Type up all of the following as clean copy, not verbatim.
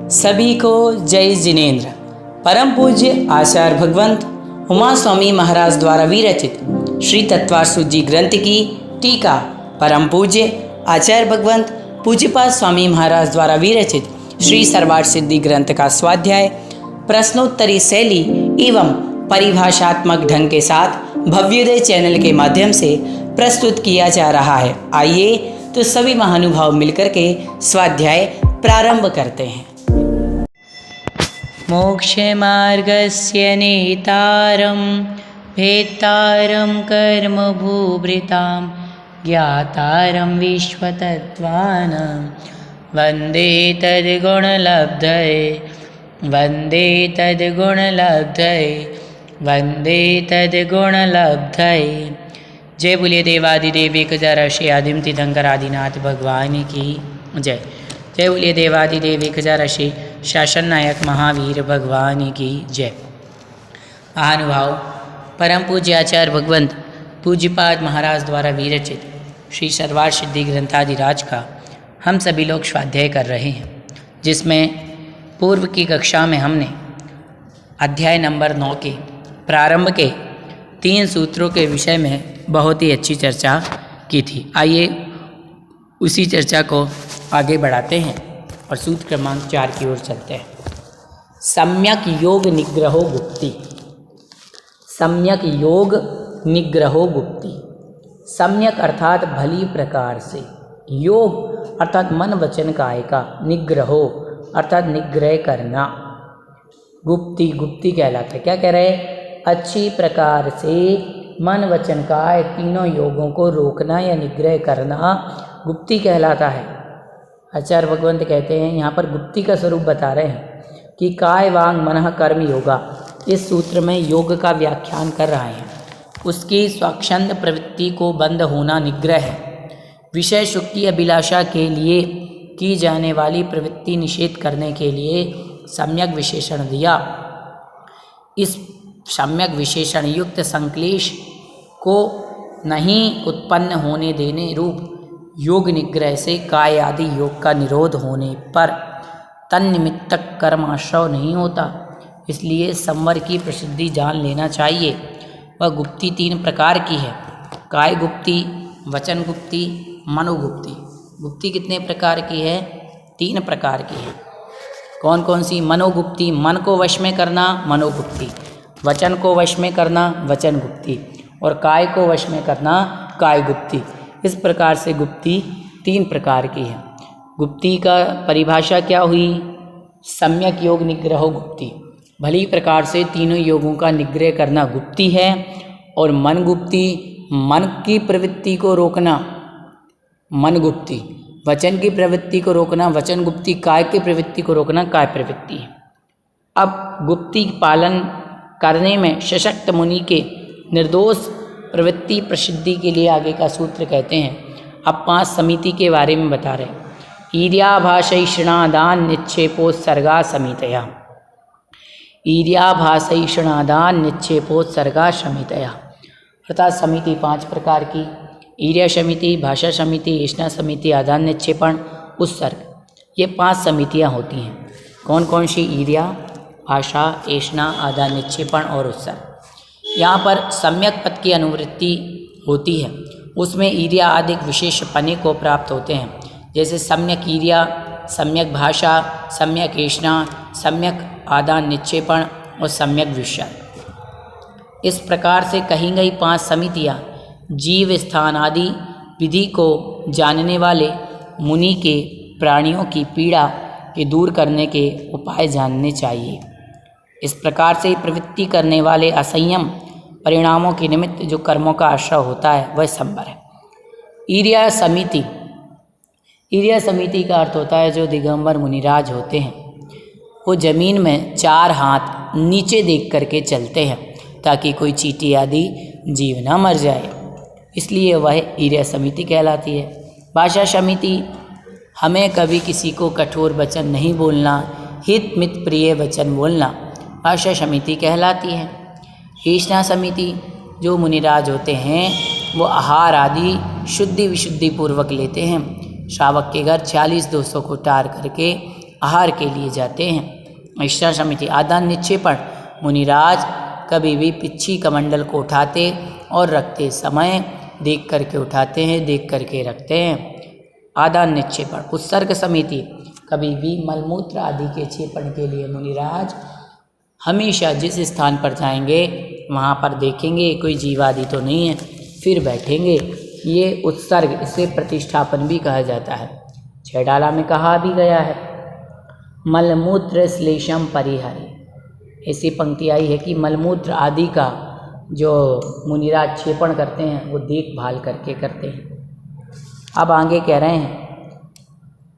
सभी को जय जिनेन्द्र। परम पूज्य आचार्य भगवंत उमा स्वामी महाराज द्वारा विरचित श्री तत्वासुध जी ग्रंथ की टीका परम पूज्य आचार्य भगवंत पूज्यपाद स्वामी महाराज द्वारा विरचित श्री सर्वार्थ सिद्धि ग्रंथ का स्वाध्याय प्रश्नोत्तरी शैली एवं परिभाषात्मक ढंग के साथ भव्योदय चैनल के माध्यम से प्रस्तुत किया जा रहा है। आइए तो सभी महानुभाव मिलकर के स्वाध्याय प्रारंभ करते हैं। मोक्षमार्गस्य नेतारं भेत्तारं कर्मभूभृतां ज्ञातारं विश्वतत्त्वानां वन्दे तद्गुणलब्धये वन्दे तद्गुणलब्धये। जय बोलिए देवादिदेव एक हजार अशी आदिम तीर्थंकर आदिनाथ भगवान की जय। जय बोलिए देवादिदेव एक हजार अशी शासन नायक महावीर भगवान की जय। महानुभाव, परम पूज्य आचार्य भगवंत पूज्यपाद महाराज द्वारा विरचित श्री सर्वार्थ सिद्धि ग्रंथादिराज का हम सभी लोग स्वाध्याय कर रहे हैं, जिसमें पूर्व की कक्षा में हमने अध्याय नंबर 9 के प्रारंभ के 3 सूत्रों के विषय में बहुत ही अच्छी चर्चा की थी। आइए उसी चर्चा को आगे बढ़ाते हैं और सूत्र क्रमांक 4 की ओर चलते हैं। सम्यक योग निग्रहो गुप्ति। सम्यक योग निग्रहो गुप्ति। सम्यक अर्थात भली प्रकार से, योग अर्थात मन वचन काय का, निग्रहो अर्थात निग्रह करना, गुप्ति गुप्ति कहलाता है। क्या कह रहे हैं? अच्छी प्रकार से मन वचन काय तीनों योगों को रोकना या निग्रह करना गुप्ति कहलाता है। आचार्य भगवंत कहते हैं, यहाँ पर गुप्ति का स्वरूप बता रहे हैं कि काय वांग मनः कर्म योगा। इस सूत्र में योग का व्याख्यान कर रहे हैं। उसकी स्वच्छंद प्रवृत्ति को बंद होना निग्रह है। विषय सुख की अभिलाषा के लिए की जाने वाली प्रवृत्ति निषेध करने के लिए सम्यक विशेषण दिया। इस सम्यक विशेषण युक्त संक्लेश को नहीं उत्पन्न होने देने रूप योग निग्रह से काय आदि योग का निरोध होने पर तन्निमित्तक कर्माश्रव नहीं होता। इसलिए संवर की प्रसिद्धि जान लेना चाहिए। वह गुप्ति 3 प्रकार की है: काय गुप्ति, वचन गुप्ति, मनोगुप्ति। गुप्ति कितने प्रकार की है? 3 प्रकार की है। कौन कौन सी? मनोगुप्ति, मन को वश में करना, मनोगुप्ति। वचन को वश में करना, वचन गुप्ति। और काय को वश में करना, काय गुप्ति। इस प्रकार से गुप्ति 3 प्रकार की है। गुप्ति का परिभाषा क्या हुई? सम्यक योग निग्रहो गुप्ति। भली प्रकार से तीनों योगों का निग्रह करना गुप्ति है। और मन गुप्ति, मन की प्रवृत्ति को रोकना, मन गुप्ति। वचन की प्रवृत्ति को रोकना, वचन गुप्ति। काय की प्रवृत्ति को रोकना, काय प्रवृत्ति। अब गुप्ति पालन करने में सशक्त मुनि के निर्दोष प्रवृत्ति प्रसिद्धि के लिए आगे का सूत्र कहते हैं। अब 5 समिति के बारे में बता रहे हैं। ईर्याभाषैषणादान निक्षेपोत्सर्गा समितया। ईर्याभाषैषणादान निक्षेपोत्सर्गा समितया अर्थात समिति 5 प्रकार की: ईर्या समिति, भाषा समिति, ऐषणा समिति, आदान निक्षेपण, उत्सर्ग। ये 5 समितियाँ होती हैं। कौन कौन सी? ईर्या, भाषा, ऐषणा, आदान निक्षेपण और उत्सर्ग। यहाँ पर सम्यक पद की अनुवृत्ति होती है। उसमें ईर्या आदि विशेष पने को प्राप्त होते हैं, जैसे सम्यक ईर्या, सम्यक भाषा, सम्यक ऐषणा, सम्यक आदान निक्षेपण और सम्यक विसर्ग। इस प्रकार से कही गई 5 समितियाँ जीव स्थान आदि विधि को जानने वाले मुनि के प्राणियों की पीड़ा के दूर करने के उपाय जानने चाहिए। इस प्रकार से प्रवृत्ति करने वाले असंयम परिणामों के निमित्त जो कर्मों का आश्रय होता है वह संवर है। ईर्या समिति। ईर्या समिति का अर्थ होता है जो दिगंबर मुनिराज होते हैं, वो जमीन में 4 हाथ नीचे देख करके चलते हैं ताकि कोई चींटी आदि जीव न मर जाए, इसलिए वह ईर्या समिति कहलाती है। भाषा समिति, हमें कभी किसी को कठोर वचन नहीं बोलना, हित मित प्रिय वचन बोलना, भाषा समिति कहलाती है। ऐषणा समिति, जो मुनिराज होते हैं वो आहार आदि शुद्धि विशुद्धि पूर्वक लेते हैं। श्रावक के घर 46 दोषों को टार करके आहार के लिए जाते हैं। इष्टा समिति आदान निक्षेपण मुनिराज कभी भी पिच्छी कमंडल को उठाते और रखते समय देख करके उठाते हैं, देख करके रखते हैं। आदान निक्षेपण उत्सर्ग समिति कभी भी मलमूत्र आदि के क्षेपण के लिए मुनिराज हमेशा जिस स्थान पर जाएंगे वहाँ पर देखेंगे कोई जीवादि तो नहीं है, फिर बैठेंगे। ये उत्सर्ग, इसे प्रतिष्ठापन भी कहा जाता है। छेडाला में कहा भी गया है मलमूत्र श्लेषम परिहरे, ऐसी पंक्ति आई है कि मलमूत्र आदि का जो मुनिराज क्षेपण करते हैं वो देखभाल करके करते हैं। अब आगे कह रहे हैं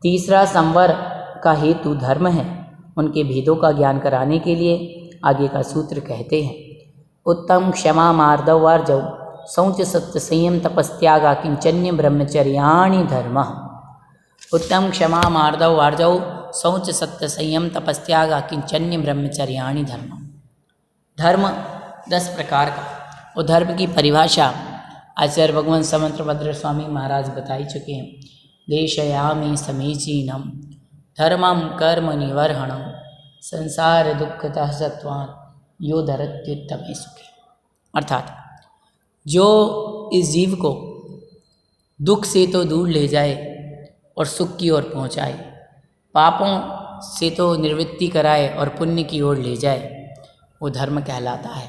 तीसरा संवर का हेतु धर्म है, उनके भेदों का ज्ञान कराने के लिए आगे का सूत्र कहते हैं उत्तम क्षमा मार्दव आर्जव शौच सत्य संयम तपस्त्यागा किंचन्य ब्रह्मचर्याणि धर्म। उत्तम क्षमा मार्दव आर्जव शौच सत्य संयम तपस्त्यागा किंचन्य ब्रह्मचर्याणि धर्म। धर्म 10 प्रकार का, और धर्म की परिभाषा आचार्य भगवान समंतभद्र स्वामी महाराज बताई चुके हैं। देशयामि समीचीनम धर्मम कर्म निवर्हणम संसार दुखतः सत्वान यो धरत्युत्तमे सुखे। अर्थात जो इस जीव को दुख से तो दूर ले जाए और सुख की ओर पहुँचाए, पापों से तो निवृत्ति कराए और पुण्य की ओर ले जाए, वो धर्म कहलाता है।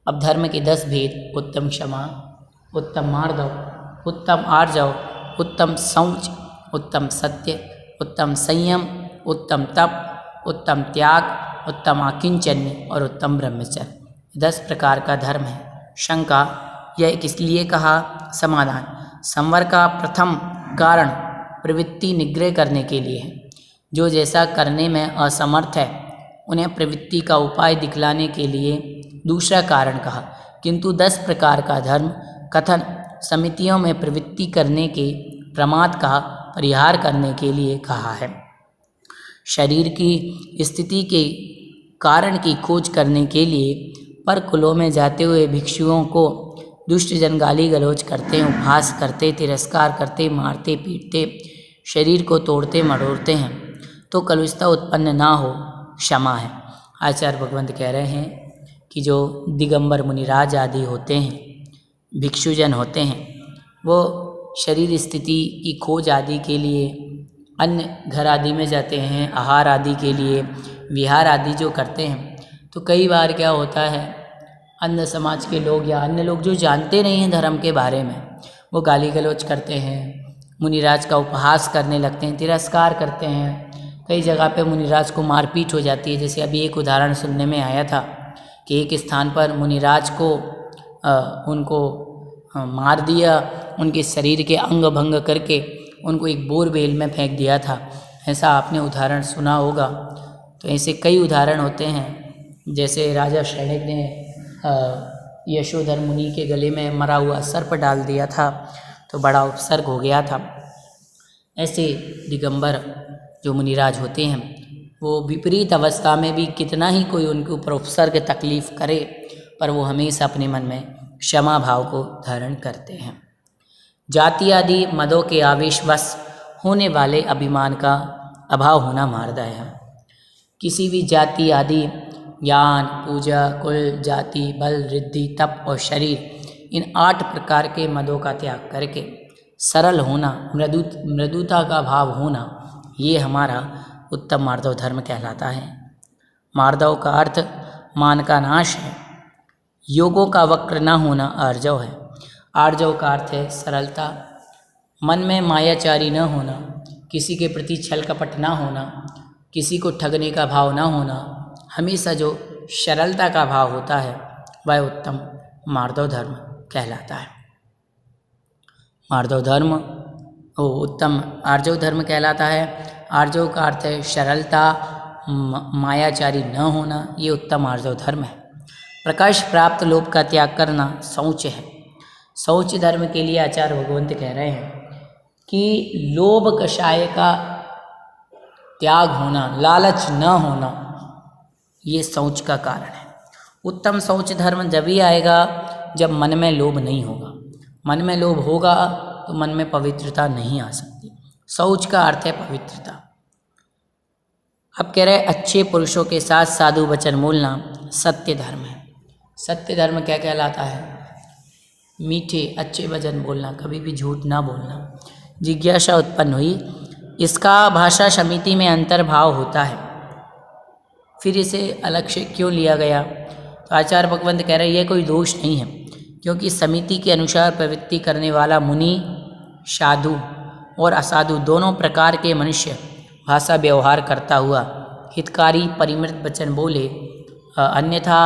अब धर्म के 10 भेद उत्तम क्षमा, उत्तम मार्दव, उत्तम आर्जव, उत्तम शौच, उत्तम सत्य, उत्तम संयम, उत्तम तप, उत्तम त्याग, उत्तम आकिंचन्य और उत्तम ब्रह्मचर्य, 10 प्रकार का धर्म है। शंका, यह किस लिए कहा? समाधान, संवर का प्रथम कारण प्रवृत्ति निग्रह करने के लिए है। जो जैसा करने में असमर्थ है उन्हें प्रवृत्ति का उपाय दिखलाने के लिए दूसरा कारण कहा। किंतु 10 प्रकार का धर्म कथन समितियों में प्रवृत्ति करने के प्रमाद का परिहार करने के लिए कहा है। शरीर की स्थिति के कारण की खोज करने के लिए पर कुलों में जाते हुए भिक्षुओं को दुष्ट जन गाली गलौज करते, उपहास करते, तिरस्कार करते, मारते पीटते, शरीर को तोड़ते मरोड़ते हैं, तो कलुषता उत्पन्न ना हो क्षमा है। आचार्य भगवंत कह रहे हैं कि जो दिगंबर मुनिराज आदि होते हैं, भिक्षुजन होते हैं, वो शरीर स्थिति की खोज आदि के लिए अन्य घर आदि में जाते हैं, आहार आदि के लिए विहार आदि जो करते हैं, तो कई बार क्या होता है अन्य समाज के लोग या अन्य लोग जो जानते नहीं हैं धर्म के बारे में, वो गाली गलौज करते हैं, मुनिराज का उपहास करने लगते हैं, तिरस्कार करते हैं। कई जगह पे मुनिराज को मारपीट हो जाती है। जैसे अभी एक उदाहरण सुनने में आया था कि एक स्थान पर मुनिराज को उनको मार दिया, उनके शरीर के अंग भंग करके उनको एक बोरवेल में फेंक दिया था। ऐसा आपने उदाहरण सुना होगा। तो ऐसे कई उदाहरण होते हैं। जैसे राजा शैणिक ने यशोधर मुनि के गले में मरा हुआ सर्प डाल दिया था, तो बड़ा उपसर्ग हो गया था। ऐसे दिगंबर जो मुनिराज होते हैं वो विपरीत अवस्था में भी कितना ही कोई उनके ऊपर उपसर्ग तकलीफ करे, पर वो हमेशा अपने मन में क्षमा भाव को धारण करते हैं। जाति आदि मदों के आवेशवश होने वाले अभिमान का अभाव होना मार्दय है। किसी भी जाति आदि ज्ञान, पूजा, कुल, जाति, बल, रिद्धि, तप और शरीर, इन 8 प्रकार के मदों का त्याग करके सरल होना, मृदुता का भाव होना, ये हमारा उत्तम मार्दव धर्म कहलाता है। मार्दव का अर्थ मान का नाश है। योगों का वक्र न होना आर्जव है। आर्जव का अर्थ है सरलता, मन में मायाचारी न होना, किसी के प्रति छल कपट न होना, किसी को ठगने का भाव न होना, हमेशा जो सरलता का भाव होता है वह उत्तम मार्दव धर्म कहलाता है। मार्दव धर्म उत्तम आर्जव धर्म कहलाता है। आर्जव का अर्थ है सरलता, मायाचारी न होना, ये उत्तम आर्जव धर्म है। प्रकाश प्राप्त लोभ का त्याग करना शौच है। शौच धर्म के लिए आचार्य भगवंत कह रहे हैं कि लोभ कषाय का त्याग होना, लालच न होना, ये शौच का कारण है। उत्तम शौच धर्म जब ही आएगा जब मन में लोभ नहीं होगा। मन में लोभ होगा तो मन में पवित्रता नहीं आ सकती। शौच का अर्थ है पवित्रता। अब कह रहे अच्छे पुरुषों के साथ साधु वचन बोलना सत्य धर्म है। सत्य धर्म क्या कहलाता है? मीठे अच्छे वचन बोलना, कभी भी झूठ ना बोलना। जिज्ञासा उत्पन्न हुई, इसका भाषा समिति में अंतर्भाव होता है, फिर इसे अलग से क्यों लिया गया? तो आचार्य भगवंत कह रहे ये कोई दोष नहीं है, क्योंकि समिति के अनुसार प्रवृत्ति करने वाला मुनि, साधु और असाधु दोनों प्रकार के मनुष्य भाषा व्यवहार करता हुआ हितकारी परिमृत वचन बोले, अन्यथा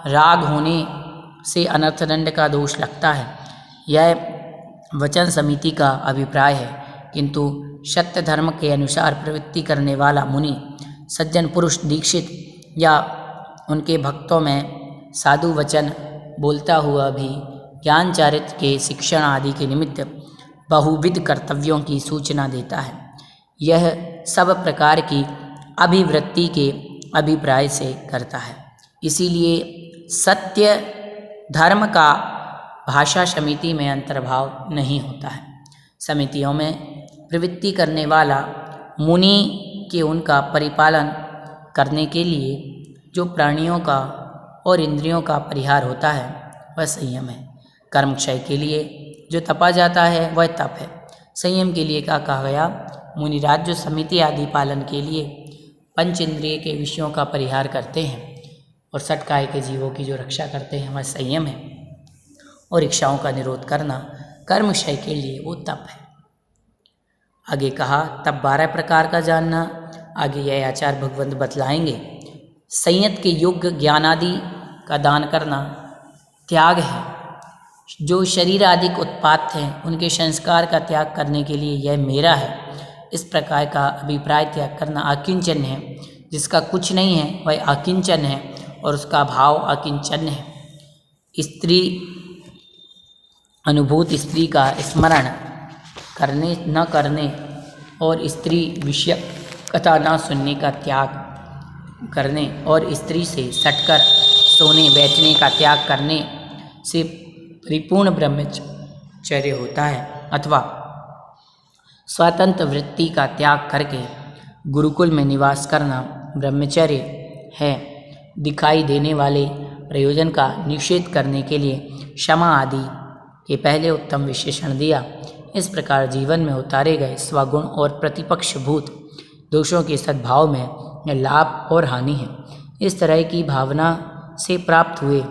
राग होने से अनर्थदंड का दोष लगता है। यह वचन समिति का अभिप्राय है, किंतु सत्य धर्म के अनुसार प्रवृत्ति करने वाला मुनि, सज्जन पुरुष, दीक्षित या उनके भक्तों में साधु वचन बोलता हुआ भी ज्ञान चारित्र के शिक्षण आदि के निमित्त बहुविध कर्तव्यों की सूचना देता है। यह सब प्रकार की अभिवृत्ति के अभिप्राय से करता है। इसीलिए सत्य धर्म का भाषा समिति में अंतर्भाव नहीं होता है। समितियों में प्रवृत्ति करने वाला मुनि के उनका परिपालन करने के लिए जो प्राणियों का और इंद्रियों का परिहार होता है वह संयम है। कर्मक्षय के लिए जो तपा जाता है वह तप है। संयम के लिए क्या कहा गया? मुनिराज जो समिति आदि पालन के लिए पंच इंद्रिय के विषयों का परिहार करते हैं और सटकाय के जीवों की जो रक्षा करते हैं वह संयम है, और इच्छाओं का निरोध करना कर्मक्षय के लिए वो तप है। आगे कहा तब 12 प्रकार का जानना। आगे यह आचार्य भगवंत बतलाएंगे। संयत के योग्य ज्ञानादि का दान करना त्याग है। जो शरीर आदि उत्पात हैं उनके संस्कार का त्याग करने के लिए यह मेरा है, इस प्रकार का अभिप्राय त्याग करना अकिंचन है। जिसका कुछ नहीं है वह अकिंचन है और उसका भाव अकिंचन है। स्त्री अनुभूत स्त्री का स्मरण करने न करने और स्त्री विषय कथा न सुनने का त्याग करने और स्त्री से सटकर सोने बैठने का त्याग करने से परिपूर्ण ब्रह्मचर्य होता है, अथवा स्वतंत्र वृत्ति का त्याग करके गुरुकुल में निवास करना ब्रह्मचर्य है। दिखाई देने वाले प्रयोजन का निषेध करने के लिए क्षमा आदि के पहले उत्तम विशेषण दिया। इस प्रकार जीवन में उतारे गए स्वगुण और प्रतिपक्षभूत दोषों के सद्भाव में लाभ और हानि है। इस तरह की भावना से प्राप्त हुए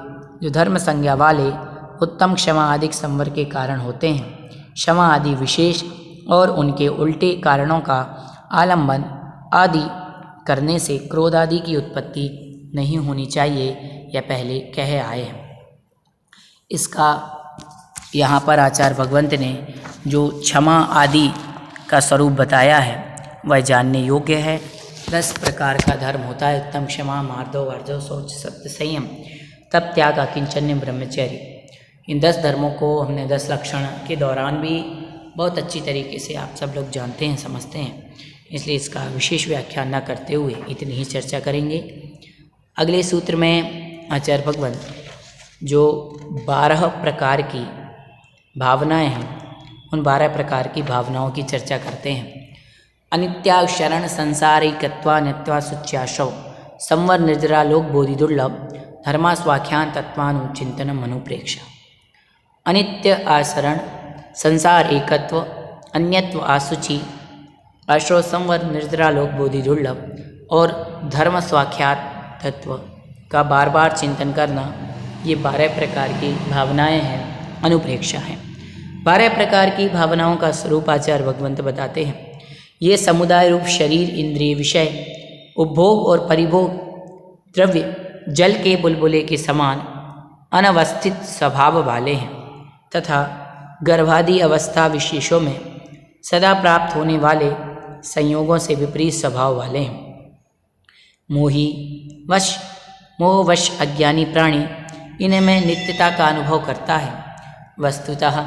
जो धर्म संज्ञा वाले उत्तम क्षमा आदि संवर के कारण होते हैं। क्षमा आदि विशेष और उनके उल्टे कारणों का आलंबन आदि करने से क्रोध आदि की उत्पत्ति नहीं होनी चाहिए, यह पहले कह आए हैं। इसका यहाँ पर आचार्य भगवंत ने जो क्षमा आदि का स्वरूप बताया है वह जानने योग्य है। 10 प्रकार का धर्म होता है। उत्तम क्षमा, मार्दव, वर्जव, शौच, सत्य, संयम, तप, त्याग, अकिंचन्य, ब्रह्मचर्य। इन 10 धर्मों को हमने 10 लक्षण के दौरान भी बहुत अच्छी तरीके से आप सब लोग जानते हैं, समझते हैं, इसलिए इसका विशेष व्याख्यान न करते हुए इतनी ही चर्चा करेंगे। अगले सूत्र में आचार्य भगवंत जो 12 प्रकार की भावनाएं हैं उन 12 प्रकार की भावनाओं की चर्चा करते हैं। अनित्या शरण संसारिकत्वा नित्वा सुच्याशव संवर निर्जरा लोक बोधि दुर्लभ धर्मा स्वाख्यान तत्वानुचिंतनम अनुप्रेक्षा। अनित्य आचरण, संसार एकत्व, अन्यत्व आसुचि, आश्रव, संवर, निर्जरा लोक बोधि दुर्लभ और धर्म स्वाख्यात तत्व का बार बार चिंतन करना, ये 12 प्रकार की भावनाएं हैं, अनुप्रेक्षा हैं। 12 प्रकार की भावनाओं का स्वरूप आचार्य भगवंत बताते हैं। ये समुदाय रूप शरीर, इंद्रिय, विषय, उपभोग और परिभोग द्रव्य जल के बुलबुले के समान अनवस्थित स्वभाव वाले हैं तथा गर्भादि अवस्था विशेषों में सदा प्राप्त होने वाले संयोगों से विपरीत स्वभाव वाले हैं। मोहवश अज्ञानी प्राणी इनमें नित्यता का अनुभव करता है। वस्तुतः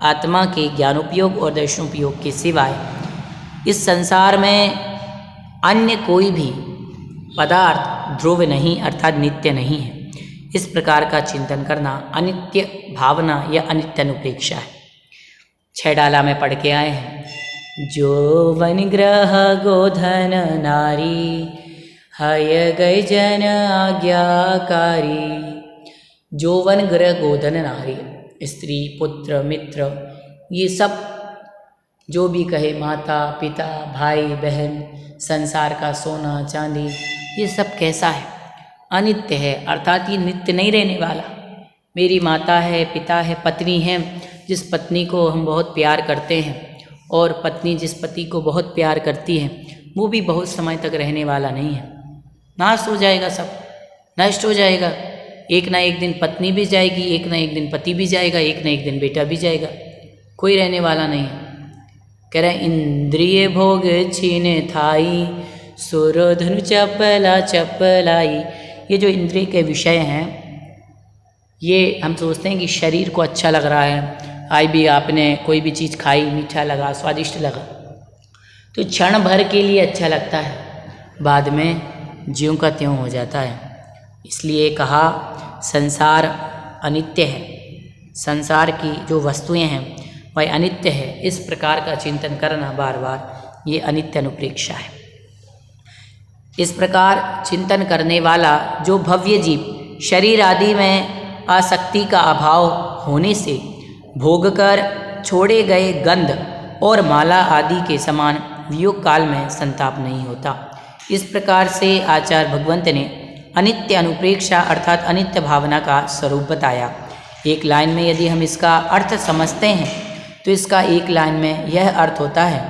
आत्मा के ज्ञानोपयोग और दर्शनोपयोग के सिवाय इस संसार में अन्य कोई भी पदार्थ ध्रुव नहीं अर्थात नित्य नहीं है। इस प्रकार का चिंतन करना अनित्य भावना या अनित्य अनुप्रेक्षा है। 6 डाला में पढ़ के आए हैं। जोवन ग्रह गोधन नारी, हय गय जन आज्ञाकारी। जोवन ग्रह गोधन नारी, स्त्री पुत्र मित्र, ये सब जो भी कहे, माता पिता भाई बहन, संसार का सोना चांदी, ये सब कैसा है? अनित्य है, अर्थात ये नित्य नहीं रहने वाला। मेरी माता है, पिता है, पत्नी है, जिस पत्नी को हम बहुत प्यार करते हैं और पत्नी जिस पति को बहुत प्यार करती है, वो भी बहुत समय तक रहने वाला नहीं है। नाश हो जाएगा, सब नष्ट हो जाएगा। एक ना एक दिन पत्नी भी जाएगी, एक ना एक दिन पति भी जाएगा, एक ना एक दिन बेटा भी जाएगा, कोई रहने वाला नहीं है। कह रहे इंद्रिय भोग छीन थाई, सुरधनु चपला चपलाई। ये जो इंद्रिय के विषय हैं, ये हम सोचते हैं कि शरीर को अच्छा लग रहा है, आज भी आपने कोई भी चीज़ खाई, मीठा लगा, स्वादिष्ट लगा, तो क्षण भर के लिए अच्छा लगता है, बाद में ज्यों का त्यों हो जाता है। इसलिए कहा संसार अनित्य है, संसार की जो वस्तुएं हैं वह अनित्य है। इस प्रकार का चिंतन करना बार बार, ये अनित्य अनुप्रेक्षा है। इस प्रकार चिंतन करने वाला जो भव्य जीव शरीर आदि में आसक्ति का अभाव होने से भोग कर छोड़े गए गंध और माला आदि के समान वियोग काल में संताप नहीं होता। इस प्रकार से आचार्य भगवंत ने अनित्य अनुप्रेक्षा अर्थात अनित्य भावना का स्वरूप बताया। एक लाइन में यदि हम इसका अर्थ समझते हैं तो इसका एक लाइन में यह अर्थ होता है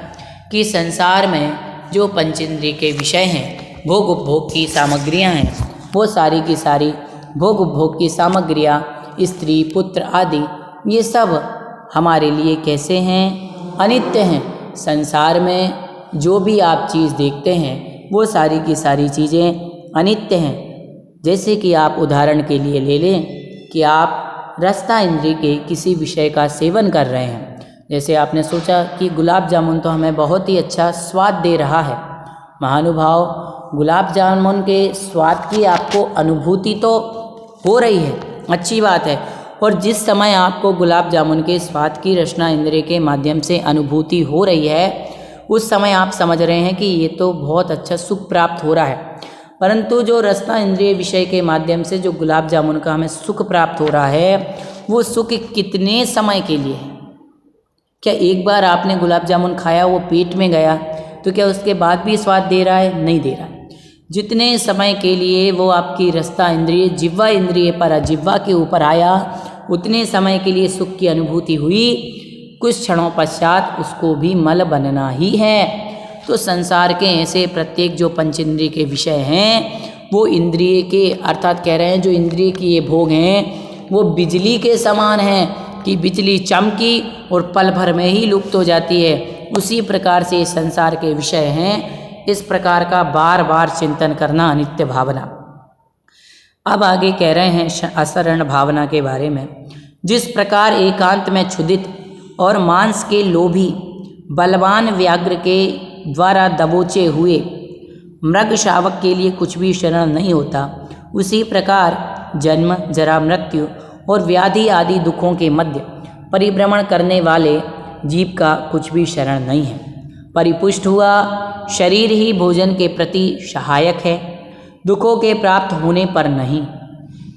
कि संसार में जो पंचेंद्रिय के विषय हैं, भोग उपभोग की सामग्रियां हैं, वो सारी की सारी भोग उपभोग की सामग्रियां, स्त्री पुत्र आदि, ये सब हमारे लिए कैसे हैं? अनित्य हैं। संसार में जो भी आप चीज़ देखते हैं वो सारी की सारी चीज़ें अनित्य हैं। जैसे कि आप उदाहरण के लिए ले लें कि आप रसना इंद्रिय के किसी विषय का सेवन कर रहे हैं। जैसे आपने सोचा कि गुलाब जामुन तो हमें बहुत ही अच्छा स्वाद दे रहा है। महानुभाव, गुलाब जामुन के स्वाद की आपको अनुभूति तो हो रही है, अच्छी बात है, और जिस समय आपको गुलाब जामुन के स्वाद की रसना इंद्रिय के माध्यम से अनुभूति हो रही है, उस समय आप समझ रहे हैं कि ये तो बहुत अच्छा सुख प्राप्त हो रहा है। परंतु जो रसना इंद्रिय विषय के माध्यम से जो गुलाब जामुन का हमें सुख प्राप्त हो रहा है, वो सुख कितने समय के लिए है? क्या एक बार आपने गुलाब जामुन खाया, वो पेट में गया, तो क्या उसके बाद भी स्वाद दे रहा है? नहीं दे रहा है। जितने समय के लिए वो आपकी रसना इंद्रिय जिह्वा इंद्रिय पर जिह्वा के ऊपर आया, उतने समय के लिए सुख की अनुभूति हुई, कुछ क्षणों पश्चात उसको भी मल बनना ही है। तो संसार के ऐसे प्रत्येक जो पंचेंद्रिय के विषय हैं, वो इंद्रिय के अर्थात कह रहे हैं जो इंद्रिय की ये भोग हैं, वो बिजली के समान हैं कि बिजली चमकी और पल भर में ही लुप्त हो जाती है। उसी प्रकार से संसार के विषय हैं। इस प्रकार का बार बार चिंतन करना अनित्य भावना। अब आगे कह रहे हैं असरण भावना के बारे में। जिस प्रकार एकांत में क्षुधित और मांस के लोभी बलवान व्याघ्र के द्वारा दबोचे हुए मृग शावक के लिए कुछ भी शरण नहीं होता, उसी प्रकार जन्म जरा मृत्यु और व्याधि आदि दुखों के मध्य परिभ्रमण करने वाले जीव का कुछ भी शरण नहीं है। परिपुष्ट हुआ शरीर ही भोजन के प्रति सहायक है, दुखों के प्राप्त होने पर नहीं।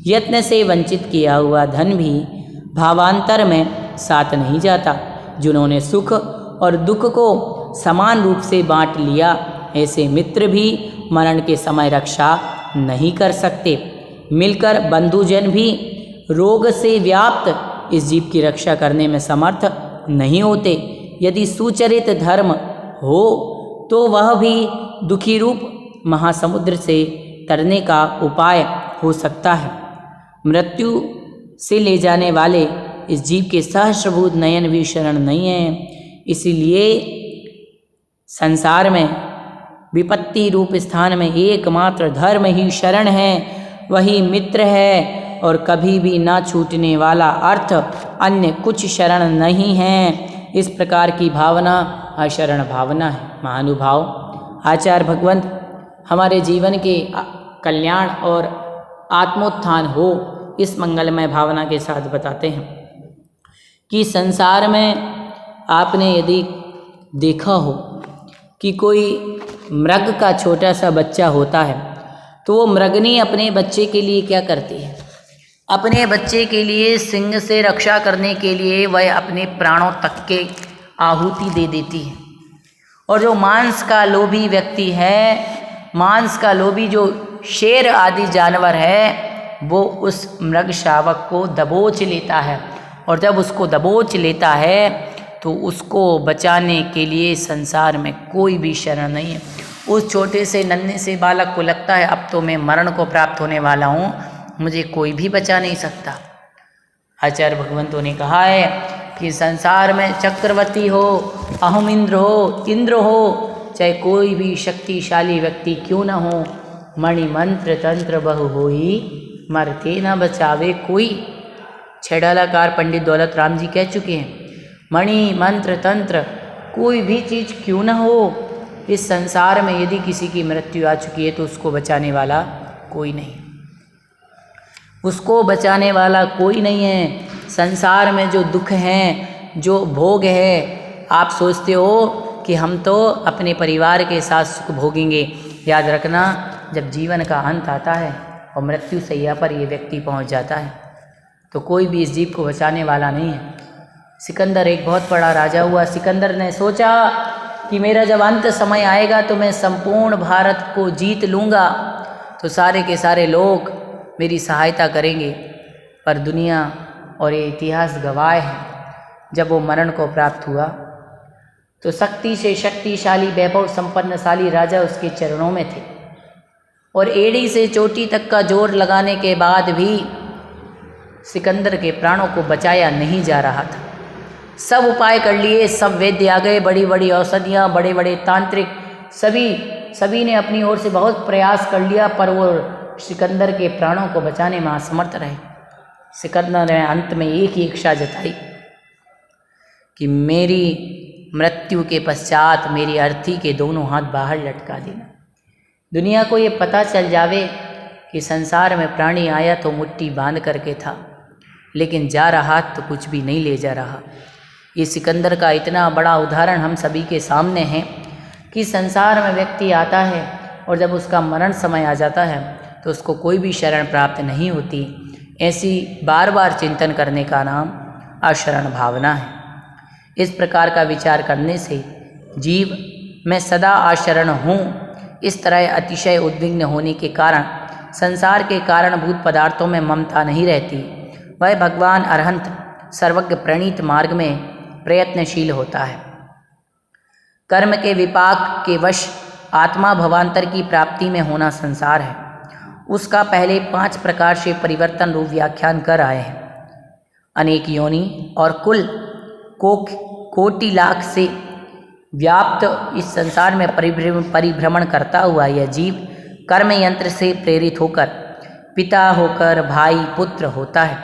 यत्न से वंचित किया हुआ धन भी भावांतर में साथ नहीं जाता। जिन्होंने सुख और दुख को समान रूप से बांट लिया, ऐसे मित्र भी मरण के समय रक्षा नहीं कर सकते। मिलकर बंधुजन भी रोग से व्याप्त इस जीव की रक्षा करने में समर्थ नहीं होते। यदि सुचरित धर्म हो तो वह भी दुखी रूप महासमुद्र से तरने का उपाय हो सकता है। मृत्यु से ले जाने वाले इस जीव के सहस्रभूत नयन भी शरण नहीं है। इसीलिए संसार में विपत्ति रूप स्थान में एकमात्र धर्म ही शरण है, वही मित्र है, और कभी भी ना छूटने वाला अर्थ अन्य कुछ शरण नहीं है। इस प्रकार की भावना अशरण भावना है। महानुभाव, आचार्य भगवंत हमारे जीवन के कल्याण और आत्मोत्थान हो, इस मंगलमय भावना के साथ बताते हैं कि संसार में आपने यदि देखा हो कि कोई मृग का छोटा सा बच्चा होता है तो वो मृगनी अपने बच्चे के लिए क्या करती है? अपने बच्चे के लिए सिंह से रक्षा करने के लिए वह अपने प्राणों तक के आहुति दे देती है। और जो मांस का लोभी व्यक्ति है, मांस का लोभी जो शेर आदि जानवर है, वो उस मृग शावक को दबोच लेता है। और जब उसको दबोच लेता है तो उसको बचाने के लिए संसार में कोई भी शरण नहीं है। उस छोटे से नन्हे से बालक को लगता है अब तो मैं मरण को प्राप्त होने वाला हूँ, मुझे कोई भी बचा नहीं सकता। आचार्य भगवंतों ने कहा है कि संसार में चक्रवर्ती हो, अहम इंद्र हो, चाहे कोई भी शक्तिशाली व्यक्ति क्यों न हो, मणि मंत्र तंत्र बहु होई, मरते न बचावे कोई। छेड़ालाकार पंडित दौलत राम जी कह चुके हैं, मणि मंत्र तंत्र कोई भी चीज़ क्यों न हो, इस संसार में यदि किसी की मृत्यु आ चुकी है तो उसको बचाने वाला कोई नहीं, उसको बचाने वाला कोई नहीं है। संसार में जो दुख हैं, जो भोग है, आप सोचते हो कि हम तो अपने परिवार के साथ सुख भोगेंगे। याद रखना, जब जीवन का अंत आता है और मृत्यु सैया पर ये व्यक्ति पहुंच जाता है तो कोई भी इस जीव को बचाने वाला नहीं है। सिकंदर एक बहुत बड़ा राजा हुआ। सिकंदर ने सोचा कि मेरा जब अंत समय आएगा तो मैं संपूर्ण भारत को जीत लूँगा, तो सारे के सारे लोग मेरी सहायता करेंगे। पर दुनिया और ये इतिहास गवाह है, जब वो मरण को प्राप्त हुआ तो शक्ति से शक्तिशाली वैभव संपन्नशाली राजा उसके चरणों में थे और एड़ी से चोटी तक का जोर लगाने के बाद भी सिकंदर के प्राणों को बचाया नहीं जा रहा था। सब उपाय कर लिए, सब वैद्य आ गए, बड़ी बड़ी औषधियाँ, बड़े बड़े तांत्रिक, सभी ने अपनी ओर से बहुत प्रयास कर लिया, पर वो सिकंदर के प्राणों को बचाने में असमर्थ रहे। सिकंदर ने अंत में एक ही इच्छा जताई कि मेरी मृत्यु के पश्चात मेरी अर्थी के दोनों हाथ बाहर लटका देना। दुनिया को ये पता चल जावे कि संसार में प्राणी आया तो मुट्ठी बांध करके था, लेकिन जा रहा तो कुछ भी नहीं ले जा रहा। ये सिकंदर का इतना बड़ा उदाहरण हम सभी के सामने है कि संसार में व्यक्ति आता है और जब उसका मरण समय आ जाता है तो उसको कोई भी शरण प्राप्त नहीं होती। ऐसी बार बार चिंतन करने का नाम अशरण भावना है। इस प्रकार का विचार करने से जीव मैं सदा आशरण हूँ, इस तरह अतिशय उद्विग्न होने के कारण संसार के कारणभूत पदार्थों में ममता नहीं रहती। वह भगवान अरहंत सर्वज्ञ प्रणीत मार्ग में प्रयत्नशील होता है। कर्म के विपाक के वश आत्मा भवांतर की प्राप्ति में होना संसार है। उसका पहले 5 प्रकार से परिवर्तन रूप व्याख्यान कर आए हैं। अनेक योनि और कुल कोटि लाख से व्याप्त इस संसार में परिभ्रमण करता हुआ यह जीव कर्म यंत्र से प्रेरित होकर पिता होकर भाई पुत्र होता है,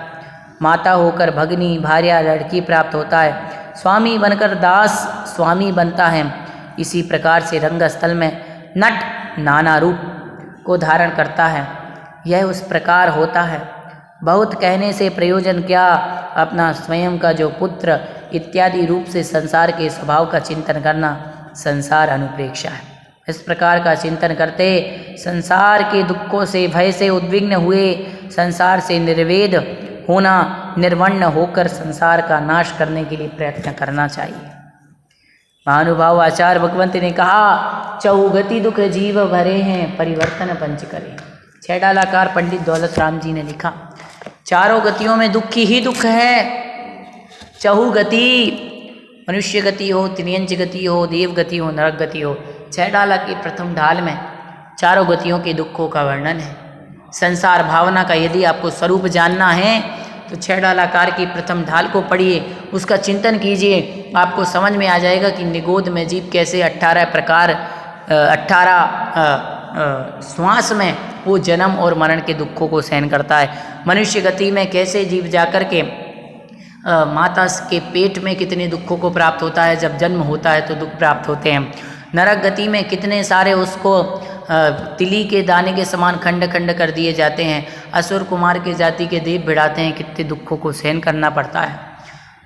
माता होकर भगिनी भार्या लड़की प्राप्त होता है, स्वामी बनकर दास स्वामी बनता है। इसी प्रकार से रंगस्थल में नट नाना रूप को धारण करता है। यह उस प्रकार होता है। बहुत कहने से प्रयोजन क्या, अपना स्वयं का जो पुत्र इत्यादि रूप से संसार के स्वभाव का चिंतन करना संसार अनुप्रेक्षा है। इस प्रकार का चिंतन करते संसार के दुखों से भय से उद्विग्न हुए संसार से निर्वेद होना, निर्वण्ण होकर संसार का नाश करने के लिए प्रयत्न करना चाहिए। महानुभाव आचार्य भगवंत ने कहा, चौगति दुख जीव भरे हैं, परिवर्तन पंच करे। छेड़ालाकार पंडित दौलत राम जी ने लिखा, चारों गतियों में दुख ही दुख है। चहु गति, मनुष्य गति हो, त्रियंच गति हो, देव गति हो, नरक गति हो। छेड़ाला की प्रथम ढाल में चारों गतियों के दुखों का वर्णन है। संसार भावना का यदि आपको स्वरूप जानना है तो छेड़ालाकार की प्रथम ढाल को पढ़िए, उसका चिंतन कीजिए, आपको समझ में आ जाएगा कि निगोद में जीव कैसे 18 श्वास में वो जन्म और मरण के दुखों को सहन करता है। मनुष्य गति में कैसे जीव जाकर के माता के पेट में कितने दुखों को प्राप्त होता है, जब जन्म होता है तो दुख प्राप्त होते हैं। नरक गति में कितने सारे उसको तिली के दाने के समान खंड खंड कर दिए जाते हैं। असुर कुमार के जाति के देव भिड़ाते हैं, कितने दुखों को सहन करना पड़ता है।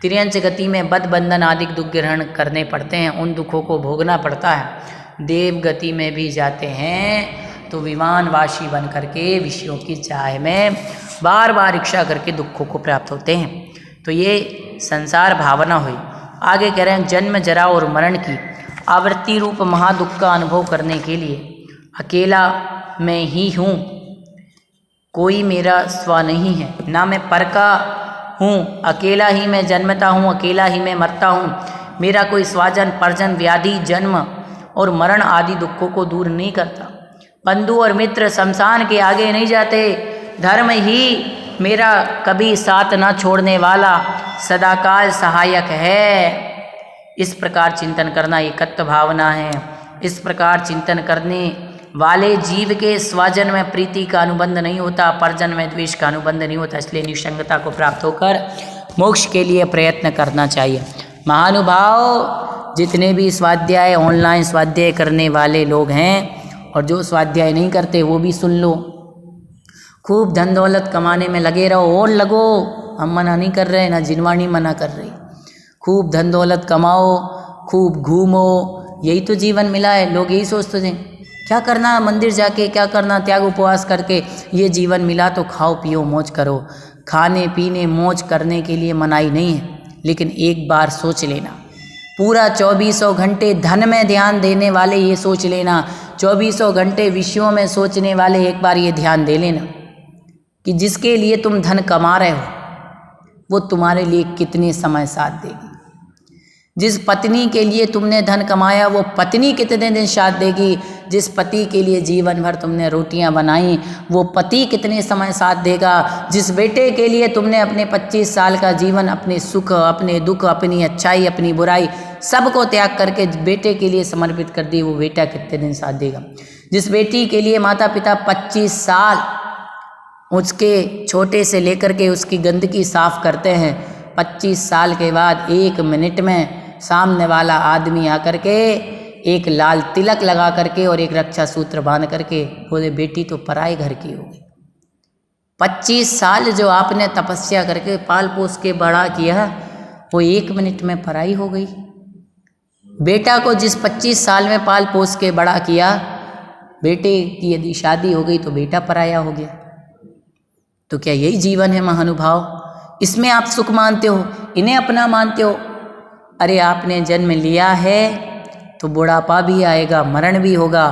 त्रियंच गति में बद बंधन आदि दुख ग्रहण करने पड़ते हैं, उन दुखों को भोगना पड़ता है। देव गति में भी जाते हैं तो विमानवासी बन करके विषयों की चाह में बार बार इच्छा करके दुखों को प्राप्त होते हैं। तो ये संसार भावना हुई। आगे कह रहे हैं जन्म जरा और मरण की आवृत्ति रूप महादुख का अनुभव करने के लिए अकेला मैं ही हूँ, कोई मेरा स्व नहीं है, ना मैं पर का हूँ, अकेला ही मैं जन्मता हूँ, अकेला ही मैं मरता हूँ, मेरा कोई स्वजन परजन व्याधि जन्म और मरण आदि दुखों को दूर नहीं करता। बंधु और मित्र शमशान के आगे नहीं जाते, धर्म ही मेरा कभी साथ न छोड़ने वाला सदाकाल सहायक है। इस प्रकार चिंतन करना एकत्व भावना है। इस प्रकार चिंतन करने वाले जीव के स्वजन में प्रीति का अनुबंध नहीं होता, परजन में द्वेष का अनुबंध नहीं होता, इसलिए निसंगता को प्राप्त होकर मोक्ष के लिए प्रयत्न करना चाहिए। महानुभाव जितने भी स्वाध्याय ऑनलाइन स्वाध्याय करने वाले लोग हैं और जो स्वाध्याय नहीं करते वो भी सुन लो, खूब धन दौलत कमाने में लगे रहो और लगो, हम मना नहीं कर रहे, ना जिनवाणी मना कर रही। खूब धन दौलत कमाओ, खूब घूमो, यही तो जीवन मिला है। लोग यही सोचते थे क्या करना मंदिर जाके, क्या करना त्याग उपवास करके, ये जीवन मिला तो खाओ पियो मौज करो। खाने पीने मौज करने के लिए मनाही नहीं है, लेकिन एक बार सोच लेना, पूरा 2400 घंटे धन में ध्यान देने वाले ये सोच लेना, 2400 घंटे विषयों में सोचने वाले एक बार ये ध्यान दे लेना कि जिसके लिए तुम धन कमा रहे हो वो तुम्हारे लिए कितने समय साथ देगी। जिस पत्नी के लिए तुमने धन कमाया वो पत्नी कितने दिन साथ देगी। जिस पति के लिए जीवन भर तुमने रोटियां बनाई वो पति कितने समय साथ देगा। जिस बेटे के लिए तुमने अपने 25 साल का जीवन, अपने सुख, अपने दुख, अपनी अच्छाई, अपनी बुराई सबको त्याग करके बेटे के लिए समर्पित कर दी, वो बेटा कितने दिन साथ देगा। जिस बेटी के लिए माता पिता 25 साल उसके छोटे से लेकर के उसकी गंदगी साफ करते हैं, 25 साल के बाद 1 मिनट में सामने वाला आदमी आकर के एक लाल तिलक लगा करके और एक रक्षा सूत्र बांध करके बोले बेटी तो पराए घर की होगी। 25 साल जो आपने तपस्या करके पाल पोस के बड़ा किया वो 1 मिनट में पराई हो गई। बेटा को जिस 25 साल में पाल पोस के बड़ा किया, बेटे की यदि शादी हो गई तो बेटा पराया हो गया। तो क्या यही जीवन है महानुभाव? इसमें आप सुख मानते हो, इन्हें अपना मानते हो। अरे आपने जन्म लिया है तो बुढ़ापा भी आएगा, मरण भी होगा।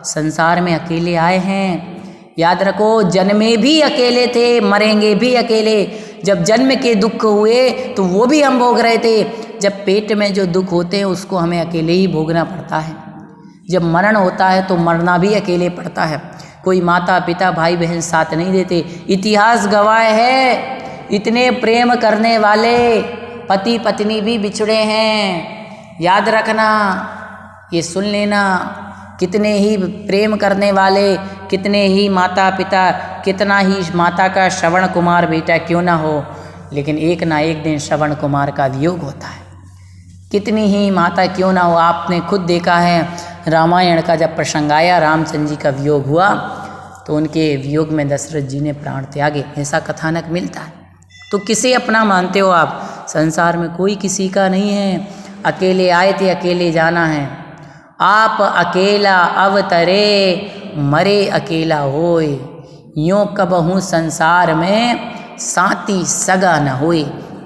संसार में अकेले आए हैं, याद रखो, जन्मे भी अकेले थे, मरेंगे भी अकेले। जब जन्म के दुख हुए तो वो भी हम भोग रहे थे। जब पेट में जो दुख होते हैं उसको हमें अकेले ही भोगना पड़ता है। जब मरण होता है तो मरना भी अकेले पड़ता है, कोई माता पिता भाई बहन साथ नहीं देते। इतिहास गवाह है, इतने प्रेम करने वाले पति पत्नी भी बिछड़े हैं। याद रखना, ये सुन लेना, कितने ही प्रेम करने वाले, कितने ही माता पिता, कितना ही माता का श्रवण कुमार बेटा क्यों ना हो, लेकिन एक ना एक दिन श्रवण कुमार का वियोग होता है। कितनी ही माता क्यों ना हो, आपने खुद देखा है रामायण का जब प्रसंग आया, रामचंद्र जी का वियोग हुआ तो उनके वियोग में दशरथ जी ने प्राण त्यागे, ऐसा कथानक मिलता है। तो किसे अपना मानते हो आप? संसार में कोई किसी का नहीं है। अकेले आए थे, अकेले जाना है। आप अकेला अवतरे, मरे अकेला होए, यों कबहू संसार में साथी सगा न होए।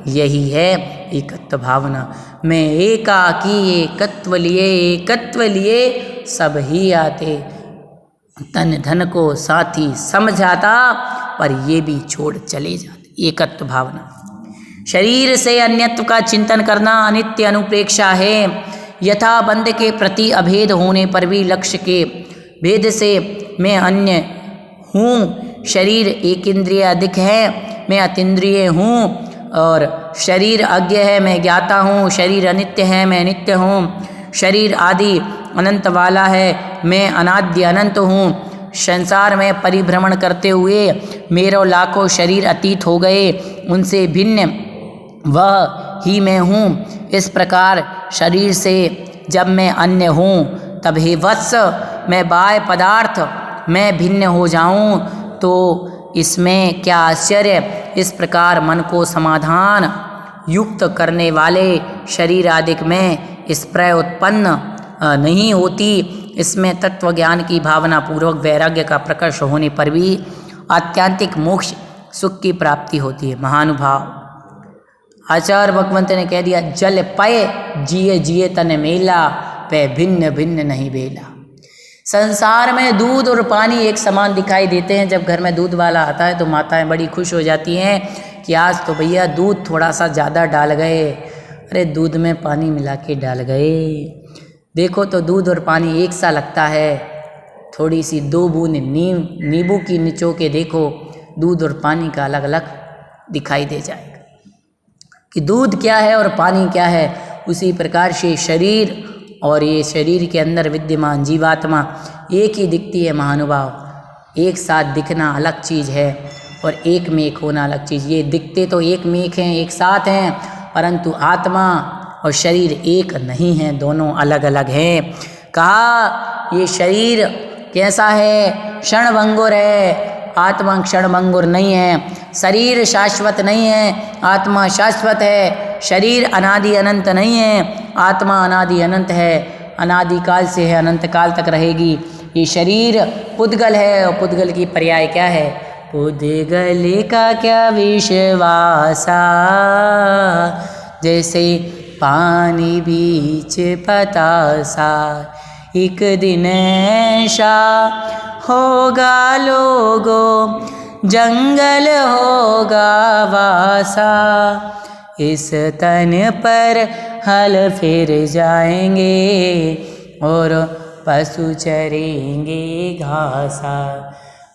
यही है एकत्व भावना। मैं एकाकी एकत्व लिए सब ही आते, तन धन को साथी समझाता पर ये भी छोड़ चले जाते। एकत्व भावना। शरीर से अन्यत्व का चिंतन करना अनित्य अनुप्रेक्षा है। यथा बंध के प्रति अभेद होने पर भी लक्ष्य के भेद से मैं अन्य हूँ। शरीर एक इंद्रिय अधिक है, मैं अतीन्द्रिय हूँ, और शरीर अज्ञ है, मैं ज्ञाता हूँ। शरीर अनित्य है, मैं नित्य हूँ। शरीर आदि अनंत वाला है, मैं अनाद्य अनंत हूँ। संसार में परिभ्रमण करते हुए मेरे लाखों शरीर अतीत हो गए, उनसे भिन्न वह ही मैं हूँ। इस प्रकार शरीर से जब मैं अन्य हूँ तब हे वत्स मैं बाह्य पदार्थ मैं भिन्न हो जाऊँ तो इसमें क्या आश्चर्य। इस प्रकार मन को समाधान युक्त करने वाले शरीर आदि में स्प्रे उत्पन्न नहीं होती। इसमें तत्व ज्ञान की भावना पूर्वक वैराग्य का प्रकर्ष होने पर भी आत्यंतिक मोक्ष सुख की प्राप्ति होती है। महानुभाव आचार्य भगवंत ने कह दिया, जल पय जिए जिए तन मेला, पे भिन्न भिन्न नहीं बेला। संसार में दूध और पानी एक समान दिखाई देते हैं। जब घर में दूध वाला आता है तो माताएं बड़ी खुश हो जाती हैं कि आज तो भैया दूध थोड़ा सा ज़्यादा डाल गए। अरे दूध में पानी मिला के डाल गए। देखो तो दूध और पानी एक सा लगता है। थोड़ी सी 2 बूंद नींबू की निचो के देखो, दूध और पानी का अलग अलग दिखाई दे जाएगा कि दूध क्या है और पानी क्या है। उसी प्रकार से शरीर और ये शरीर के अंदर विद्यमान जीवात्मा एक ही दिखती है। महानुभाव एक साथ दिखना अलग चीज़ है और एक में एक होना अलग चीज़। ये दिखते तो एक में एक हैं, एक साथ हैं, परंतु आत्मा और शरीर एक नहीं है, दोनों अलग अलग हैं। कहा ये शरीर कैसा है, क्षणभंगुर है, आत्मा क्षणभंगुर नहीं है। शरीर शाश्वत नहीं है, आत्मा शाश्वत है। शरीर अनादि अनंत नहीं है, आत्मा अनादि अनंत है। अनादि काल से है, अनंत काल तक रहेगी। ये शरीर पुद्गल है और पुद्गल की पर्याय क्या है, पुद्गल का क्या विश्वासा, जैसे पानी बीच पतासा। एक दिन ऐसा होगा लोगों, जंगल होगा वासा, इस तन पर हल फिर जाएंगे और पशु चरेंगे घासा।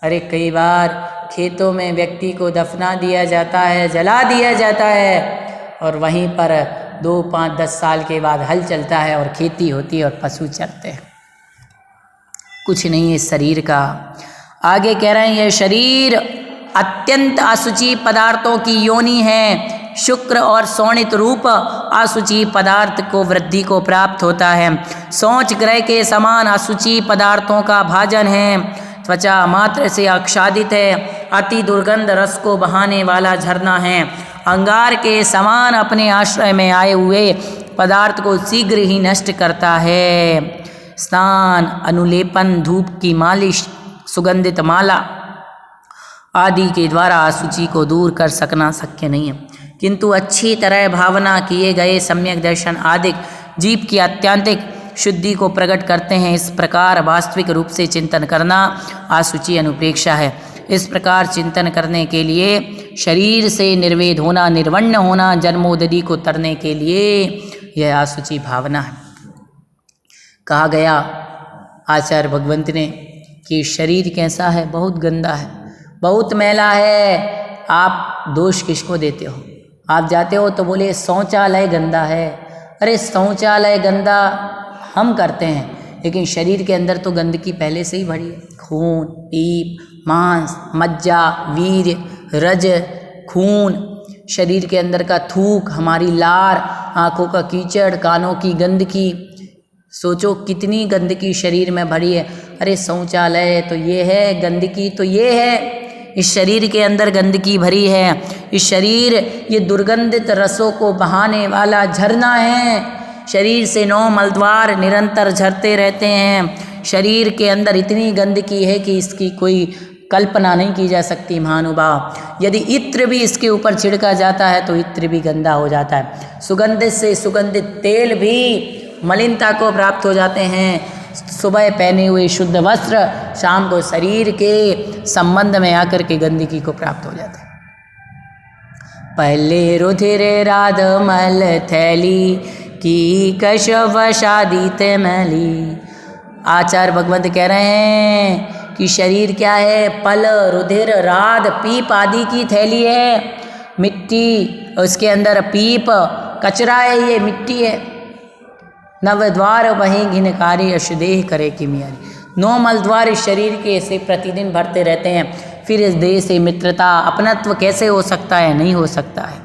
अरे कई बार खेतों में व्यक्ति को दफना दिया जाता है, जला दिया जाता है और वहीं पर 2, 5, 10 साल के बाद हल चलता है और खेती होती है और पशु चरते हैं। कुछ नहीं है शरीर का। आगे कह रहे हैं यह शरीर अत्यंत असुचि पदार्थों की योनि है। शुक्र और शोणित रूप असुचि पदार्थ को वृद्धि को प्राप्त होता है। सोच ग्रह के समान असुचि पदार्थों का भाजन है। त्वचा मात्र से आच्छादित है। अति दुर्गंध रस को बहाने वाला झरना है। अंगार के समान अपने आश्रय में आए हुए पदार्थ को शीघ्र ही नष्ट करता है। स्नान, अनुलेपन, धूप की मालिश, सुगंधित माला आदि के द्वारा असुचि को दूर कर सकना शक्य नहीं है, किंतु अच्छी तरह भावना किए गए सम्यक दर्शन आदि जीव की आत्यंतिक शुद्धि को प्रकट करते हैं। इस प्रकार वास्तविक रूप से चिंतन करना असुचि अनुप्रेक्षा है। इस प्रकार चिंतन करने के लिए शरीर से निर्वेद होना, निर्वण्य होना, जन्मोदधि को तरने के लिए यह असुचि भावना है। कहा गया आचार्य भगवंत ने कि शरीर कैसा है, बहुत गंदा है, बहुत मैला है। आप दोष किसको देते हो? आप जाते हो तो बोले शौचालय गंदा है। अरे शौचालय गंदा हम करते हैं, लेकिन शरीर के अंदर तो गंदगी पहले से ही भरी है। खून, पीप, मांस, मज्जा, वीर्य, रज, खून, शरीर के अंदर का थूक, हमारी लार, आँखों का कीचड़, कानों की गंदगी। सोचो कितनी गंदगी शरीर में भरी है। अरे शौचालय तो ये है, गंदगी तो ये है। इस शरीर के अंदर गंदगी भरी है। इस शरीर ये दुर्गंधित रसों को बहाने वाला झरना है। शरीर से 9 मलद्वार निरंतर झरते रहते हैं। शरीर के अंदर इतनी गंदगी है कि इसकी कोई कल्पना नहीं की जा सकती। महानुभाव यदि इत्र भी इसके ऊपर छिड़का जाता है तो इत्र भी गंदा हो जाता है। सुगंधित से सुगंधित तेल भी मलिनता को प्राप्त हो जाते हैं। सुबह पहने हुए शुद्ध वस्त्र शाम को शरीर के संबंध में आकर के गंदगी को प्राप्त हो जाते हैं। पहले रुधिर राध मल थैली की कशव शादित मैली। आचार्य भगवंत कह रहे हैं कि शरीर क्या है? पल, रुधिर, राध, पीप आदि की थैली है। मिट्टी, उसके अंदर पीप कचरा है, ये मिट्टी है। नवद्वार वहीं घिनकारी अशुदेह करे कि मियारी। 9 मलद्वार इस शरीर के से प्रतिदिन भरते रहते हैं। फिर इस देह से मित्रता, अपनत्व कैसे हो सकता है? नहीं हो सकता है।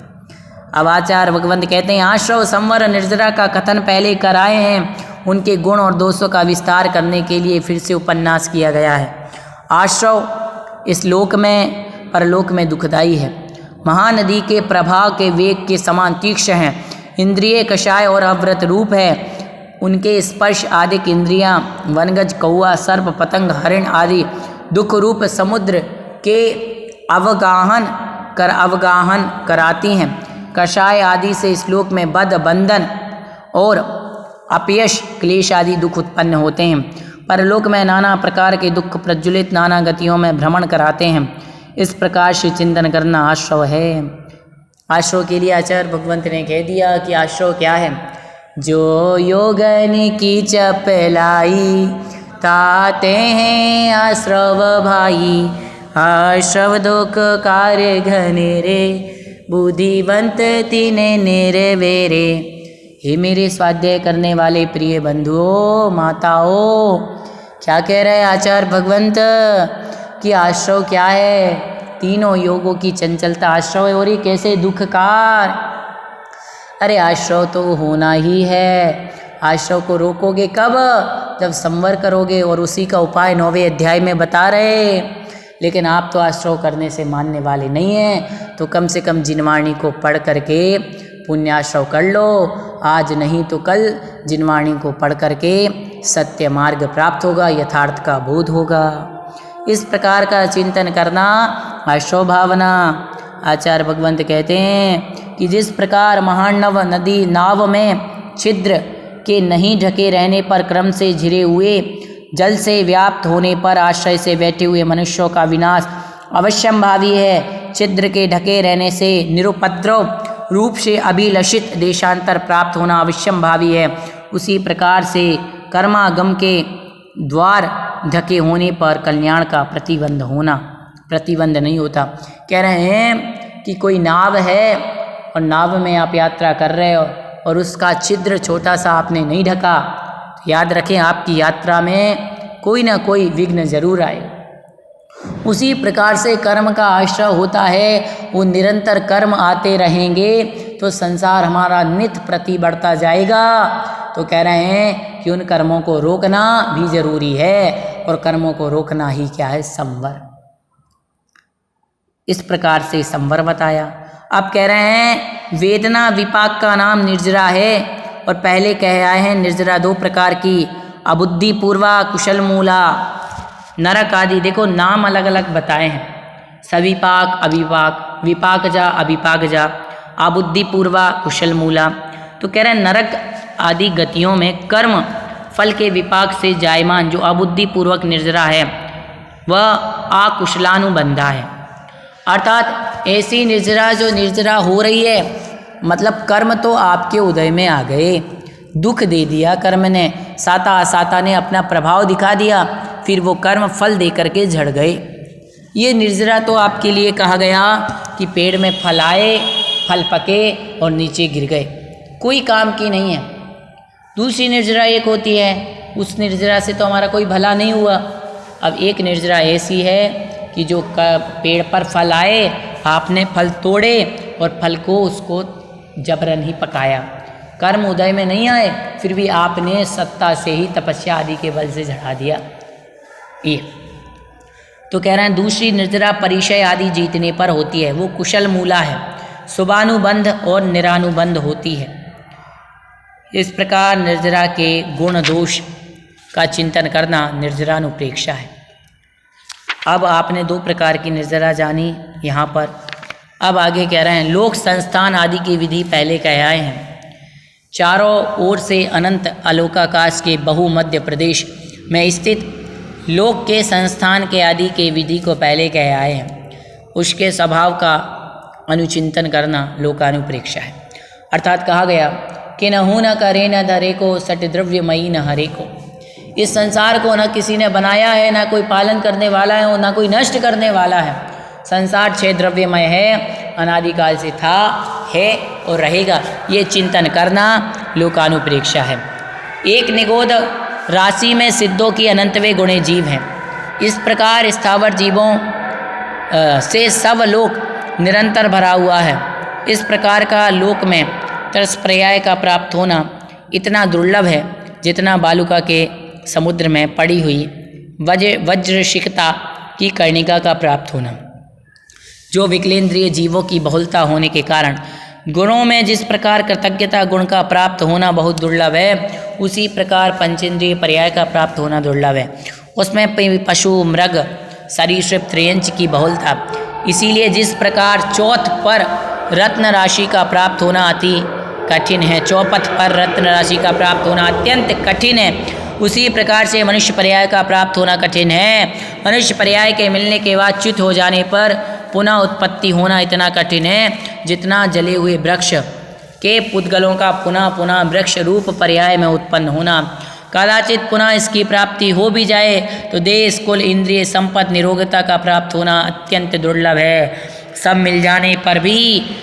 अब आचार्य भगवंत कहते हैं आश्रव, संवर, निर्जरा का कथन पहले कराए हैं। उनके गुण और दोषों का विस्तार करने के लिए फिर से उपन्यास किया गया है। आश्रव इस लोक में, परलोक में दुखदाई है। महानदी के प्रभाव के वेग के समान तीक्ष्ण हैं। इंद्रिय कषाय और अव्रत रूप है। उनके स्पर्श आदि इंद्रियां वनगज, कौआ, सर्प, पतंग, हरिण आदि दुख रूप समुद्र के अवगाहन कराती हैं। कषाय आदि से श्लोक में बद, बंधन और अपयश, क्लेश आदि दुख उत्पन्न होते हैं। परलोक में नाना प्रकार के दुख प्रज्वलित नाना गतियों में भ्रमण कराते हैं। इस प्रकार से चिंतन करना आश्रव है। आश्रव के लिए आचार्य भगवंत ने कह दिया कि आश्रव क्या है। जो योगन की चपलाई ताते हैं आश्रव भाई। आश्रव दुख कार्य घनेरे बुद्धिवंत तिने निर्वेरे। हे मेरे स्वाध्याय करने वाले प्रिय बंधुओं, माताओं, क्या कह रहे हैं आचार्य भगवंत कि आश्रव क्या है। तीनों योगों की चंचलता आश्रव है। और ये कैसे दुखकार। अरे आश्रव तो होना ही है। आश्रव को रोकोगे कब? जब संवर करोगे। और उसी का उपाय 9वें अध्याय में बता रहे। लेकिन आप तो आश्रव करने से मानने वाले नहीं हैं, तो कम से कम जिनवाणी को पढ़ करके पुण्याश्रव कर लो। आज नहीं तो कल जिनवाणी को पढ़ करके सत्य मार्ग प्राप्त होगा, यथार्थ का बोध होगा। इस प्रकार का चिंतन करना आश्रव भावना। आचार्य भगवंत कहते हैं कि जिस प्रकार महानव नदी नाव में छिद्र के नहीं ढके रहने पर क्रम से झिरे हुए जल से व्याप्त होने पर आश्रय से बैठे हुए मनुष्यों का विनाश अवश्यंभावी है। छिद्र के ढके रहने से निरुपद्रव रूप से अभिलषित देशांतर प्राप्त होना अवश्यंभावी है। उसी प्रकार से कर्मागम के द्वार ढके होने पर कल्याण का प्रतिबंध होना प्रतिबंध नहीं होता। कह रहे हैं कि कोई नाव है और नाव में आप यात्रा कर रहे हो और उसका छिद्र छोटा सा आपने नहीं ढका, तो याद रखें आपकी यात्रा में कोई ना कोई विघ्न जरूर आए। उसी प्रकार से कर्म का आश्रय होता है। वो निरंतर कर्म आते रहेंगे तो संसार हमारा नित्य प्रति बढ़ता जाएगा। तो कह रहे हैं कि उन कर्मों को रोकना भी जरूरी है। और कर्मों को रोकना ही क्या है? संवर। इस प्रकार से संवर बताया। अब कह रहे हैं वेदना विपाक का नाम निर्जरा है। और पहले कह आए हैं निर्जरा 2 प्रकार की, अबुद्धिपूर्वा, कुशल मूला, नरक आदि। देखो नाम अलग अलग बताए हैं। सविपाक, अविपाक, विपाक जा, अविपाक जा, अबुद्धिपूर्वा, कुशल मूला। तो कह रहे हैं नरक आदि गतियों में कर्म फल के विपाक से जायमान जो अबुद्धिपूर्वक निर्जरा है वह अकुशलानुबंधा है। अर्थात ऐसी निर्जरा जो निर्जरा हो रही है, मतलब कर्म तो आपके उदय में आ गए, दुख दे दिया कर्म ने, साता असाता ने अपना प्रभाव दिखा दिया, फिर वो कर्म फल दे करके झड़ गए। ये निर्जरा तो आपके लिए कहा गया कि पेड़ में फल आए, फल पके और नीचे गिर गए, कोई काम की नहीं है। दूसरी निर्जरा एक होती है, उस निर्जरा से तो हमारा कोई भला नहीं हुआ। अब एक निर्जरा ऐसी है कि जो पेड़ पर फल आए, आपने फल तोड़े और फल को उसको जबरन ही पकाया, कर्म उदय में नहीं आए, फिर भी आपने सत्ता से ही तपस्या आदि के बल से झड़ा दिया। ये तो कह रहे हैं दूसरी निर्जरा परिचय आदि जीतने पर होती है, वो कुशल मूला है, शुभानुबंध और निरानुबंध होती है। इस प्रकार निर्जरा के गुण दोष का चिंतन करना निर्जरानुप्रेक्षा है। अब आपने 2 प्रकार की निर्जरा जानी यहाँ पर। अब आगे कह रहे हैं लोक संस्थान आदि की विधि पहले कह आए हैं। चारों ओर से अनंत आलोकाकाश के बहु मध्य प्रदेश में स्थित लोक के संस्थान के आदि के विधि को पहले कह आए हैं। उसके स्वभाव का अनुचिंतन करना लोकानुप्रेक्षा है। अर्थात कहा गया कि न हूँ न करे न धरे को, सट द्रव्यमयी न हरे को। इस संसार को न किसी ने बनाया है, ना कोई पालन करने वाला है और ना कोई नष्ट करने वाला है। संसार 6 द्रव्यमय है, अनादिकाल से था, है और रहेगा। ये चिंतन करना लोकानुप्रेक्षा है। एक निगोद राशि में सिद्धों की अनंतवे गुणे जीव हैं। इस प्रकार स्थावर जीवों से सब लोक निरंतर भरा हुआ है। इस प्रकार का लोक में तरस पर्याय का प्राप्त होना इतना दुर्लभ है जितना बालुका के समुद्र में पड़ी हुई वज्रशिखता की कर्णिका का प्राप्त होना। जो विकलेंद्रिय जीवों की बहुलता होने के कारण गुणों में जिस प्रकार कृतज्ञता गुण का प्राप्त होना बहुत दुर्लभ है, उसी प्रकार पंचेंद्रिय पर्याय का प्राप्त होना दुर्लभ है। उसमें पशु, मृग, सरीसृप, त्रयंच की बहुलता। इसीलिए जिस प्रकार चौथ पर रत्न राशि का प्राप्त होना अति कठिन है, चौपथ पर रत्न राशि का प्राप्त होना अत्यंत कठिन है, उसी प्रकार से मनुष्य पर्याय का प्राप्त होना कठिन है। मनुष्य पर्याय के मिलने के बाद च्युत हो जाने पर पुनः उत्पत्ति होना इतना कठिन है जितना जले हुए वृक्ष के पुद्गलों का पुनः पुनः वृक्ष रूप पर्याय में उत्पन्न होना। कदाचित पुनः इसकी प्राप्ति हो भी जाए तो देश, कुल, इंद्रिय, संपत्ति, निरोगता का प्राप्त होना अत्यंत दुर्लभ है। सब मिल जाने पर भी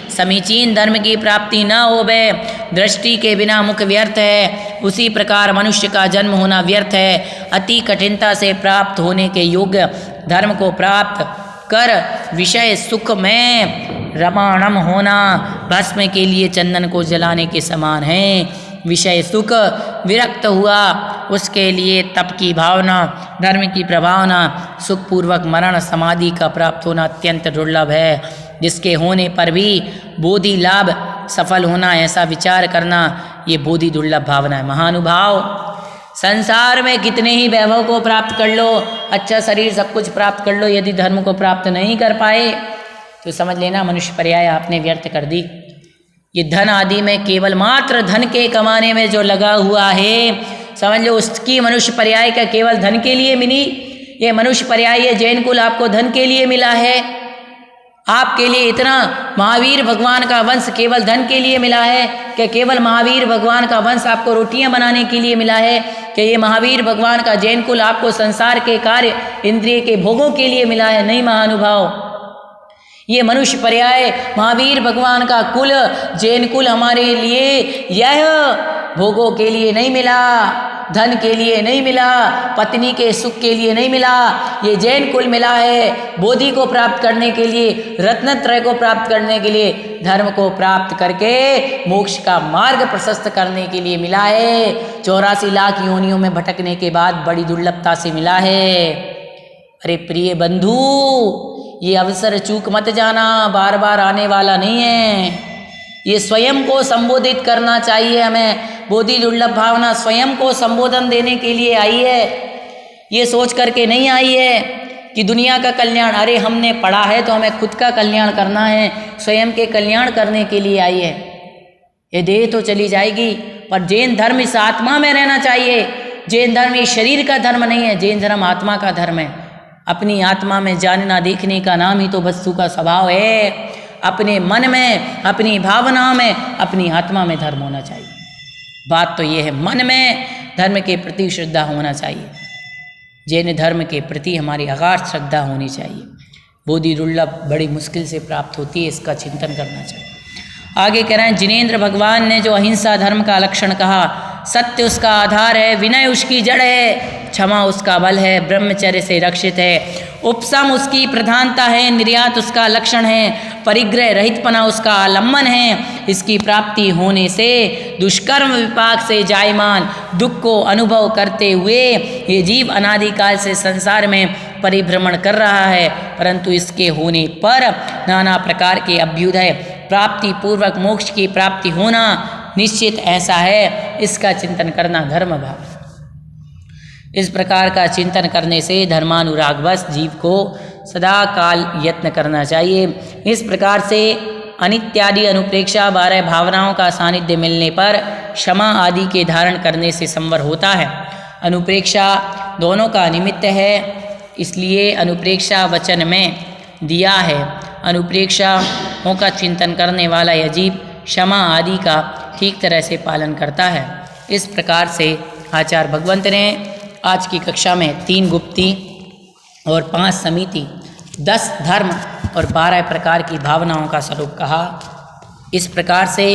समीचीन धर्म की प्राप्ति न होवे, दृष्टि के बिना मुख व्यर्थ है, उसी प्रकार मनुष्य का जन्म होना व्यर्थ है। अति कठिनता से प्राप्त होने के योग्य धर्म को प्राप्त कर विषय सुख में रमाणम होना भस्म के लिए चंदन को जलाने के समान है। विषय सुख विरक्त हुआ, उसके लिए तप की भावना, धर्म की प्रभावना, सुखपूर्वक मरण समाधि का प्राप्त होना अत्यंत दुर्लभ है। जिसके होने पर भी बोधि लाभ सफल होना, ऐसा विचार करना, ये बोधि दुर्लभ भावना है। महानुभाव, संसार में कितने ही वैभव को प्राप्त कर लो, अच्छा शरीर, सब कुछ प्राप्त कर लो, यदि धर्म को प्राप्त नहीं कर पाए तो समझ लेना मनुष्य पर्याय आपने व्यर्थ कर दी। ये धन आदि में केवल मात्र धन के कमाने में जो लगा हुआ है, समझ लो उसकी मनुष्य पर्याय का केवल धन के लिए मिली। ये मनुष्य पर्याय, ये जैन कुल आपको धन के लिए मिला है। आपके लिए इतना महावीर भगवान का वंश केवल धन के लिए मिला है कि केवल महावीर भगवान का वंश आपको रोटियां बनाने के लिए मिला है कि ये महावीर भगवान का जैन कुल आपको संसार के कार्य, इंद्रिय के भोगों के लिए मिला है? नहीं महानुभाव, ये मनुष्य पर्याय महावीर भगवान का कुल, जैन कुल हमारे लिए यह भोगों के लिए नहीं मिला, धन के लिए नहीं मिला, पत्नी के सुख के लिए नहीं मिला। ये जैन कुल मिला है बोधि को प्राप्त करने के लिए, रत्नत्रय को प्राप्त करने के लिए, धर्म को प्राप्त करके मोक्ष का मार्ग प्रशस्त करने के लिए मिला है। 84 लाख योनियों में भटकने के बाद बड़ी दुर्लभता से मिला है। अरे प्रिय बंधु, ये अवसर चूक मत जाना, बार बार आने वाला नहीं है। ये स्वयं को संबोधित करना चाहिए हमें। बोधि दुर्लभ भावना स्वयं को संबोधन देने के लिए आई है, ये सोच करके नहीं आई है कि दुनिया का कल्याण। अरे हमने पढ़ा है तो हमें खुद का कल्याण करना है, स्वयं के कल्याण करने के लिए आई है। ये देह तो चली जाएगी, पर जैन धर्म इस आत्मा में रहना चाहिए। जैन धर्म ये शरीर का धर्म नहीं है, जैन धर्म आत्मा का धर्म है। अपनी आत्मा में जानना देखने का नाम ही तो वस्तु का स्वभाव है। अपने मन में, अपनी भावनाओं में, अपनी आत्मा में धर्म होना चाहिए। बात तो ये है, मन में धर्म के प्रति श्रद्धा होना चाहिए। जैन धर्म के प्रति हमारी अगाध श्रद्धा होनी चाहिए। बोधि दुर्लभ बड़ी मुश्किल से प्राप्त होती है, इसका चिंतन करना चाहिए। आगे कह रहे हैं, जिनेंद्र भगवान ने जो अहिंसा धर्म का लक्षण कहा, सत्य उसका आधार है, विनय उसकी जड़ है, क्षमा उसका बल है, ब्रह्मचर्य से रक्षित है, उपशम उसकी प्रधानता है, निर्यात उसका लक्षण है, परिग्रह रहितपना उसका आलम्बन है। इसकी प्राप्ति होने से दुष्कर्म विपाक से जायमान दुख को अनुभव करते हुए ये जीव अनादिकाल से संसार में परिभ्रमण कर रहा है, परंतु इसके होने पर नाना प्रकार के अभ्युदय प्राप्ति पूर्वक मोक्ष की प्राप्ति होना निश्चित ऐसा है। इसका चिंतन करना धर्म भाव। इस प्रकार का चिंतन करने से धर्मानुरागवश जीव को सदा काल यत्न करना चाहिए। इस प्रकार से अनित्यादि अनुप्रेक्षा 12 भावनाओं का सानिध्य मिलने पर क्षमा आदि के धारण करने से संवर होता है। अनुप्रेक्षा दोनों का निमित्त है, इसलिए अनुप्रेक्षा वचन में दिया है। अनुप्रेक्षाओं का चिंतन करने वाला यह जीव क्षमा आदि का ठीक तरह से पालन करता है। इस प्रकार से आचार्य भगवंत ने आज की कक्षा में 3 गुप्ती और 5 समिति, 10 धर्म और 12 प्रकार की भावनाओं का स्वरूप कहा। इस प्रकार से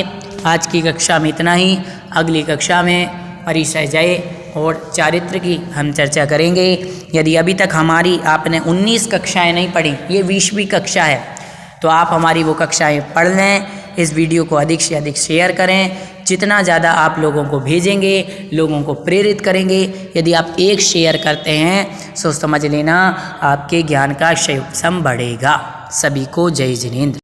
आज की कक्षा में इतना ही। अगली कक्षा में परिचय जय और चारित्र की हम चर्चा करेंगे। यदि अभी तक हमारी आपने 19 कक्षाएं नहीं पढ़ी, ये 20वीं कक्षा है, तो आप हमारी वो कक्षाएं पढ़ लें। इस वीडियो को अधिक से अधिक शेयर करें, जितना ज़्यादा आप लोगों को भेजेंगे, लोगों को प्रेरित करेंगे, यदि आप एक शेयर करते हैं तो समझ लेना आपके ज्ञान का क्षय बढ़ेगा। सभी को जय जिनेंद्र।